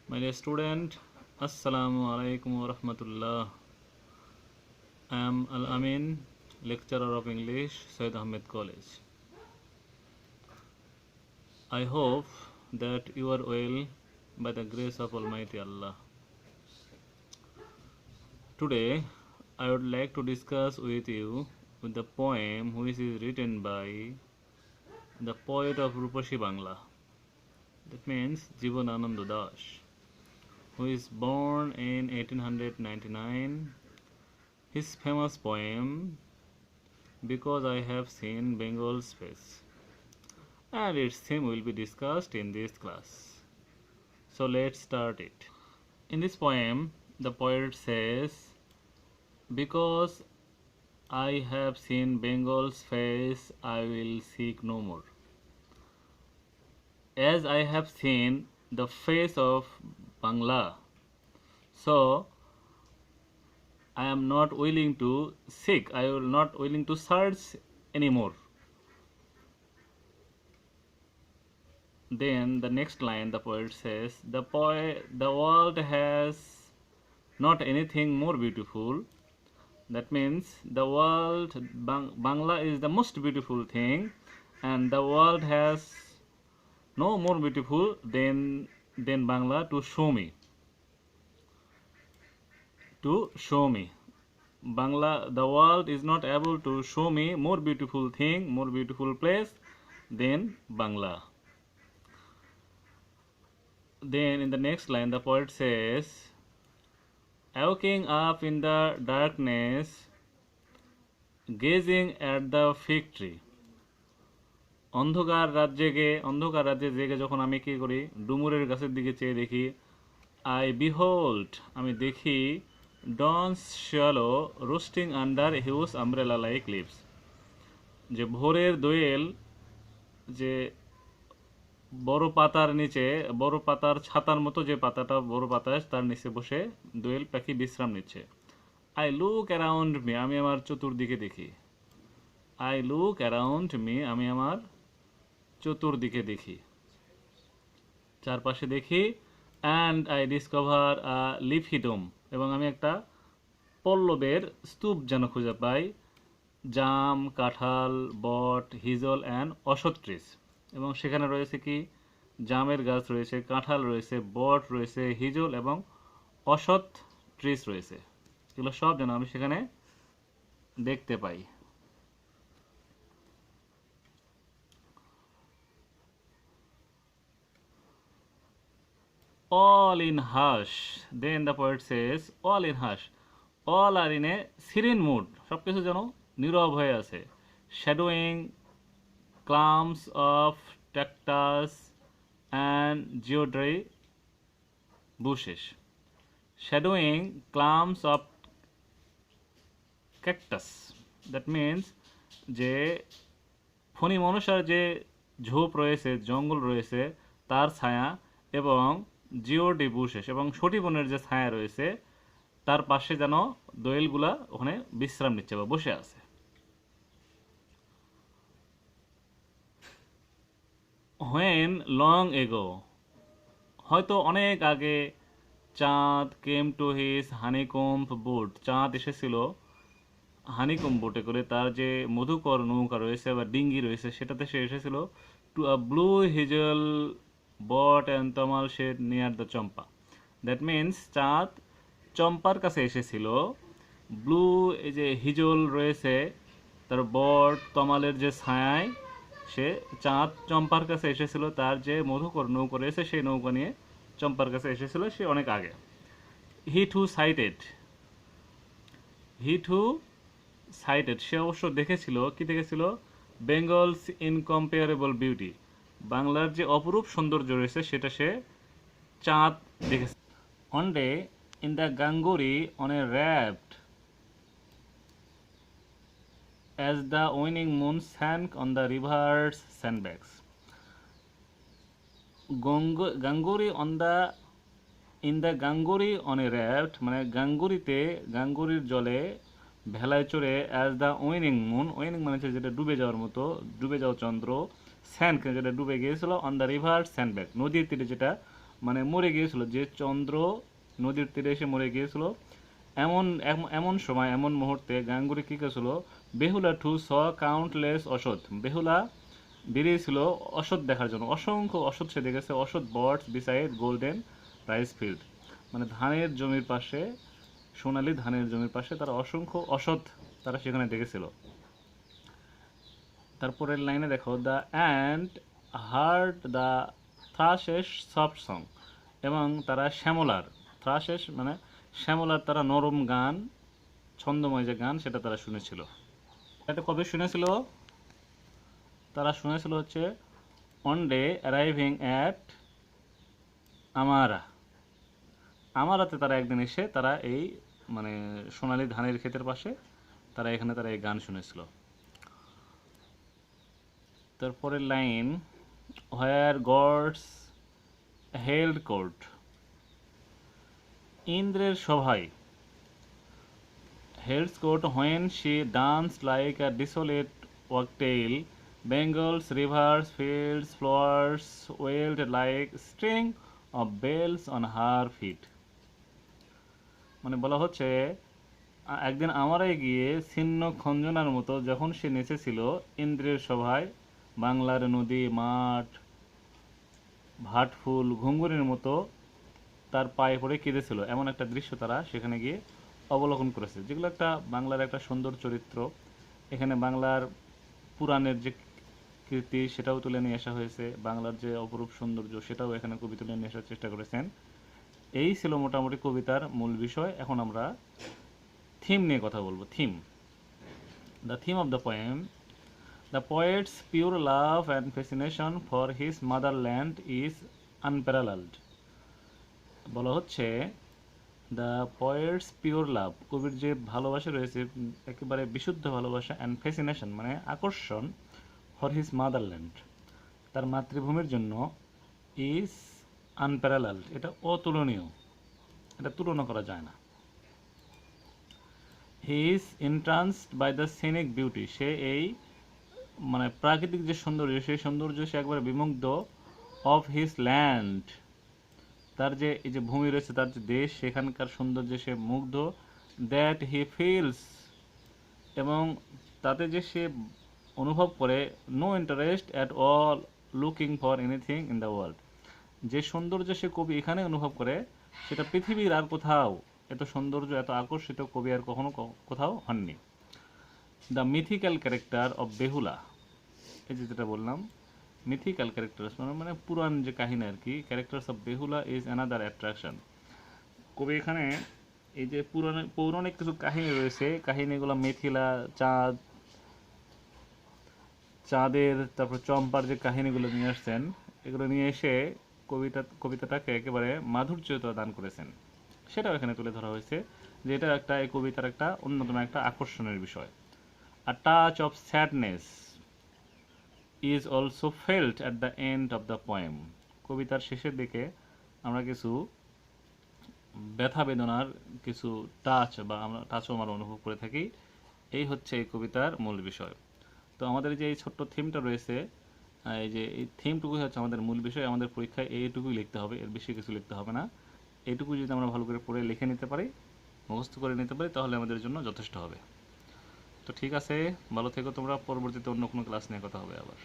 My dear student, Assalamu alaikum wa rahmatullah. I am Al Amin, lecturer of English, Syed Ahmed College. I hope that you are well by the grace of Almighty Allah. Today, I would like to discuss with you with the poem which is written by the poet of Rupashi Bangla. That means Jivanananda Das, who is born in 1899. His famous poem, Because I Have Seen Bengal's Face, and its theme will be discussed in this class. So let's start it. In this poem, the poet says, Because I have seen Bengal's face, I will seek no more. As I have seen the face of Bangla, so I am not willing to seek, I will not willing to search anymore. Then the next line the poet says, the world has not anything more beautiful. That means the world, Bangla is the most beautiful thing, and the world has no more beautiful than Bangla to show me. Bangla, the world is not able to show me more beautiful thing, more beautiful place than Bangla. Then in the next line, the poet says, waking up in the darkness, gazing at the fig tree. অন্ধকার রাজ্যে জেগে যখন আমি কি করি, ডুমুরের গাছের দিকে চেয়ে দেখি, I behold, আমি দেখি, dawns shallow roasting under huge umbrella like leaves, যে ভোরের দোয়েল যে বড় পাতার নিচে, বড় পাতার ছাতার মতো যে পাতাটা বড় পাতা, তার নিচে বসে দোয়েল পাখি বিশ্রাম নিচ্ছে। আই লুক অ্যারাউন্ড মি, আমি আমার চতুর্দিকে দেখি। আই লুক অ্যারাউন্ড মি, আমি আমার চতুর্দিকে দেখি, চারপাশে দেখি। And I discover a leafy dome, এবং আমি একটা পল্লবের স্তূপ যেন খুঁজে পাই। জাম, কাঁঠাল, বট, হিজল অ্যান্ড অশথ ট্রিস, এবং সেখানে রয়েছে কি, জামের গাছ রয়েছে, কাঁঠাল রয়েছে, বট রয়েছে, হিজল এবং অশথ ট্রিস রয়েছে। এগুলো সব যেন আমি সেখানে দেখতে পাই। All in hush. Then the poet says, all in hush. All are in a serene mood. সব কিছু যেন নীরব হয়ে আছে। Shadowing clumps of cactus and geodrary bushes. Shadowing clumps of cactus. That means যে ফণি মনসার যে ঝোপ রয়েছে, জঙ্গল রয়েছে, তার ছায়া, এবং জিওডি বুশেস এবং সটি বনের যে ছায়া রয়েছে, তার পাশে যেন দোয়েলগুলা ওখানে বিশ্রাম নিচ্ছে বা বসে আছে। হোয়েন লং এগো, হয়তো অনেক আগে, চাঁদ came to his honeycomb boat, চাঁদ এসেছিল হানিকম্ব বোটে করে, তার যে মধুকর নৌকা রয়েছে বা ডিঙ্গি রয়েছে সেটাতে সে এসেছিল, to a blue hijal bot and tamal shade near the Champa. That means Chand চম্পার কাছে এসেছিল। ব্লু এই যে হিজল রয়েছে, তার বট তমালের যে ছায়ায়, সে চাঁদ চম্পার কাছে এসেছিল, তার যে মধুকর নৌকা রয়েছে সেই নৌকা নিয়ে চম্পার কাছে এসেছিল সে অনেক আগে। হি টু সাইটেড, সে অবশ্য দেখেছিল, কি দেখেছিল, বেঙ্গলস ইনকম্পেয়ারেবল বিউটি, বাংলার যে অপরূপ সৌন্দর্য রয়েছে সেটা সে চাঁদ দেখেছে। One day in the Ganguri on a raft, as the waning moon sank on the river's sandbanks. Ganguri in the Ganguri on a raft, মানে গাঙ্গুরির জলে ভেলায় চড়ে, অ্যাজ দ্য ওয়েনিং মুন, ওয়েনিং মানে হচ্ছে যেটা ডুবে যাওয়ার মতো, ডুবে যাওয়া চন্দ্র, স্যান্ড যেটা ডুবে গিয়েছিল, অন দ্য রিভার স্যান্ডব্যাগ, নদীর তীরে যেটা মানে মরে গিয়েছিল, যে চন্দ্র নদীর তীরে এসে মরে গিয়েছিল, এমন সময়, এমন মুহূর্তে গাঙ্গুলি কি করেছিল, বেহুলা টু স কাউন্টলেস অসৎ, বেহুলা বেরিয়েছিল অসৎ দেখার জন্য, অসংখ্য অসৎ সে দেখেছে, অসৎ birds beside golden rice field, মানে ধানের জমির পাশে, সোনালী ধানের জমির পাশে তারা অসংখ্য অসৎ তারা সেখানে দেখেছিল। তারপরের লাইনে দেখো, the and heard the thrushes soft song, এবং তারা শ্যামলার, থ্রাশেস মানে শ্যামলার তারা নরম গান, ছন্দময় যে গান সেটা তারা শুনেছিল। এটা কবে শুনেছিল? তারা শুনেছিল হচ্ছে অন ডে অ্যারাইভিং অ্যাট আমারা, আমারাতে তারা একদিন এসে তারা এই মানে সোনালী ধানের ক্ষেতের পাশে তারা এখানে তারা এই গান শুনেছিল। তারপরের line, where gods held court, ইন্দ্রের সভায়, held court when she dance like a desolate wagtail, Bengal's rivers fields flowers wailed like string of bells on her feet, মানে বলা হচ্ছে একদিন আমারাই গিয়ে ছিন্ন খঞ্জনার মতো যখন সে নেচেছিল ইন্দ্রের সভায়, বাংলার নদী মাঠ ভাটফুল ঘুঙ্গুরের মতো তার পায়ে পড়ে কেঁদেছিল, এমন একটা দৃশ্য তারা সেখানে গিয়ে অবলোকন করেছে, যেগুলো একটা বাংলার একটা সুন্দর চরিত্র। এখানে বাংলার পুরাণের যে কীর্তি সেটাও তুলে নিয়ে আসা হয়েছে, বাংলার যে অপরূপ সৌন্দর্য সেটাও এখানে কবি তুলে নিয়ে আসার চেষ্টা করেছেন। এই ছিল মোটামুটি কবিতার মূল বিষয়। এখন আমরা থিম নিয়ে কথা বলবো। Theme, the theme of the poem, the poet's pure love and fascination for his motherland is unparalleled. বলা হচ্ছে দ্য পোয়েটস পিওর লাভ, কবির যে ভালোবাসা রয়েছে একেবারে বিশুদ্ধ ভালোবাসা, অ্যান্ড ফ্যাসিনেশন মানে আকর্ষণ, ফর হিজ মাদারল্যান্ড তার মাতৃভূমির জন্য, ইজ আনপ্যারালালড এটা অতুলনীয়, এটা তুলনা করা যায় না। He is entranced by the scenic beauty, সে এই মানে প্রাকৃতিক যে সৌন্দর্য সেই সৌন্দর্য সে একবারে বিমুগ্ধ, অফ হিজ ল্যান্ড তার যে এই যে ভূমি রয়েছে তার যে দেশ সেখানকার সৌন্দর্যে সে মুগ্ধ, দ্যাট হি ফিলস এবং তাতে যে সে অনুভব করে, no interest at all looking for anything in the world, যে সৌন্দর্য সে কবি এখানে অনুভব করে সেটা পৃথিবীর আর কোথাও এত সৌন্দর্য এত আকর্ষিত কবি আর কখনো কোথাও হননি। The mythical character of Behula, এই যে যেটা বললাম মিথিক্যাল ক্যারেক্টার্স মানে পুরাণ যে কাহিনী আর কি, characters of Behula is another attraction. কবি এখানে এই যে পৌরাণিক কিছু কাহিনী রয়েছে, কাহিনীগুলো মিথিলা, চাঁদের, তারপর চম্পার যে কাহিনীগুলো নিয়ে আসছেন, এগুলো নিয়ে এসে কবিতাটাকে একেবারে মাধুর্যতা দান করেছেন, সেটাও এখানে তুলে ধরা হয়েছে, যে এটা একটা এই কবিতার একটা অন্যতম একটা আকর্ষণের বিষয়। আ touch of sadness is also felt at the end of the poem, কবিতার শেষের দিকে আমরা কিছু ব্যথা বেদনার কিছু টাচও আমরা অনুভব করে থাকি। এই হচ্ছে এই কবিতার মূল বিষয়। তো আমাদের যে এই ছোট্ট থিমটা রয়েছে, এই যে এই থিমটুকুই হচ্ছে আমাদের মূল বিষয়। আমাদের পরীক্ষায় এইটুকুই লিখতে হবে, এর বেশি কিছু লিখতে হবে না। এইটুকু যদি আমরা ভালো করে পড়ে লিখে নিতে পারি, মুখস্থ করে নিতে পারি, তাহলে আমাদের জন্য যথেষ্ট হবে। তো ঠিক আছে, ভালো থেকো তোমরা, পরবর্তীতে অন্য কোনো ক্লাস নিয়ে কথা হবে আবার।